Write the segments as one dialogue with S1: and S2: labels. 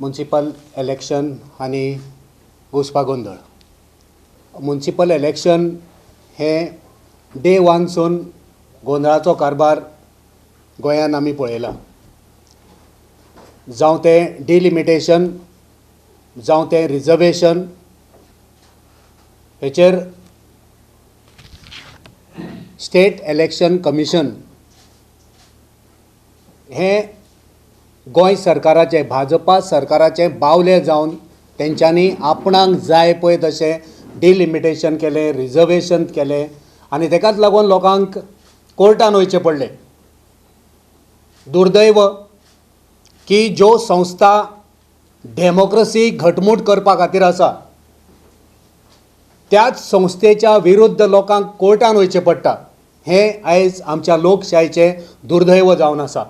S1: Municipal election आनी घुसपा गोंधळ. Municipal election हे डे वनसून गोंधळाचो कारबार गोंयांत आमी पळयला. जावं तें डिलिमिटेशन, जावं तें रिजर्वेशन, हेचेर स्टेट इलेक्शन कमिशन हे गोंय सरकाराचे, भाजपा सरकाराचे बावले जावन तेंच्यांनी आपणाक जाय पळय तशें डिलिमिटेशन केलें, रिजर्वेशन केलें आनी तेकाच लागून लोकांक कोर्टान वयचें पडलें. दुर्दैव की ज्यो संस्था डेमोक्रेसी घटमूट करपा खातीर आसा त्याच संस्थेच्या विरुद्ध लोकांक कोर्टान वयचें पडटा. हें आयज आमच्या लोकशायेचें दुर्दैव जावन आसा.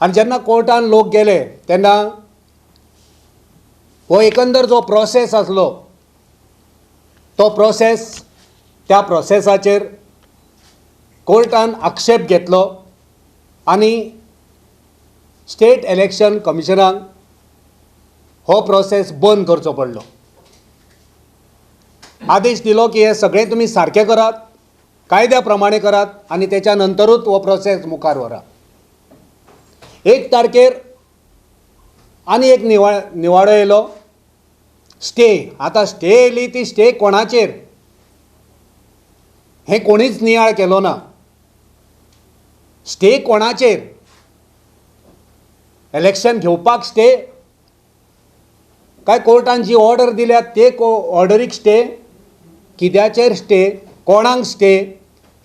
S1: आनी जेन्ना कोर्टान लोक गेले तेन्ना हो एकंदर जो प्रोसेस आसलो तो त्या प्रोसेसाचेर कोर्टान आक्षेप घेतलो आनी स्टेट इलेक्शन कमिशनाक हो प्रोसेस बंद करचो पडलो. आदेश दिलो की हे सगळें तुमी सारकें करात, कायद्या प्रमाणे करात आनी तेच्या नंतरूच हो प्रोसेस मुखार व्हरात. 1 तारखेर आनी एक निवाडो येयलो, स्टे. आतां स्टे येयली ती स्टे कोणाचेर हें कोणीच नियाळ केलो ना. स्टे कोणाचेर? इलेक्शन घेवपाक स्टे काय कोर्टान जी ऑर्डर दिल्या ते ऑर्डरीक स्टे? कित्याचेर स्टे, कोणाक स्टे,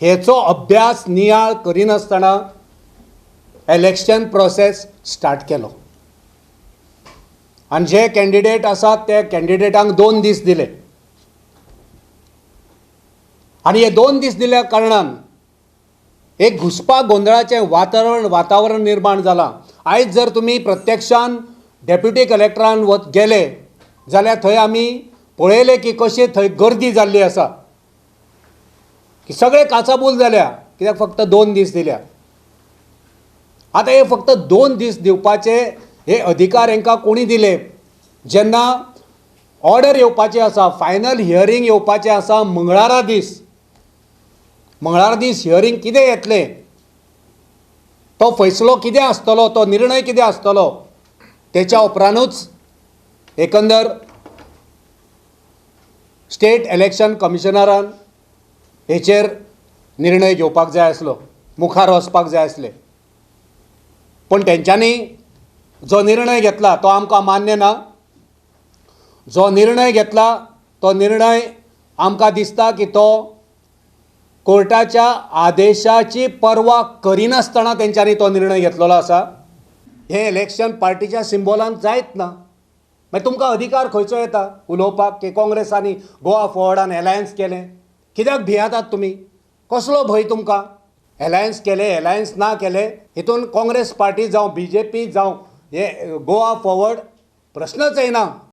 S1: हेचो अभ्यास नियाळ करिनासतना इलेक्शन प्रोसेस स्टार्ट केलो. आनी जे कॅन्डिडेट आसात त्या कॅन्डिडेटांक 2 दीस दिले आनी हे 2 दीस दिल्या कारणान एक घुसपा गोंधळाचें वातावरण निर्माण जालां. आयज जर तुमी प्रत्यक्षान डेप्युटी कलेक्टरान गेले जाल्यार थंय आमी पळयलें की कशी थंय गर्दी जाल्ली आसा, की सगळे काचाबूल जाल्या कित्याक फक्त 2 दीस दिल्या. आतां हे फक्त 2 दीस दिवपाचे हे अधिकार हांकां कोणी दिले? जेन्ना ऑर्डर येवपाची आसा, फायनल हियरींग येवपाचें आसा मंगळारा दीस हियरींग कितें येतलें, तो फैसलो कितें आसतलो, तो निर्णय कितें आसतलो, तेच्या उपरांतूच एकंदर स्टेट इलेक्शन कमिशनरान हेचेर निर्णय घेवपाक जाय आसलो, मुखार वचपाक जाय आसलें. पूण तेंच्यांनी जो निर्णय घेतला तो आमकां मान्य ना. जो निर्णय घेतला तो निर्णय आमकां दिसता की तो कोर्टाच्या आदेशाची पर्वा करिनासतना तेंच्यांनी तो निर्णय घेतलेलो आसा. हे इलेक्शन पार्टीच्या सिम्बॉलान जायत ना. मागीर तुमकां अधिकार खंयचो येता उलोवपाक की काँग्रेसांनी गोवा फॉरवर्डान एलायन्स केलें? कित्याक भियातात तुमी? कसलो भंय तुमकां? एलायन्स केले, एलायन्स ना केले, हितून काँग्रेस पार्टी जावं BJP जावं हे गोवा फॉरवर्ड प्रश्नच येना.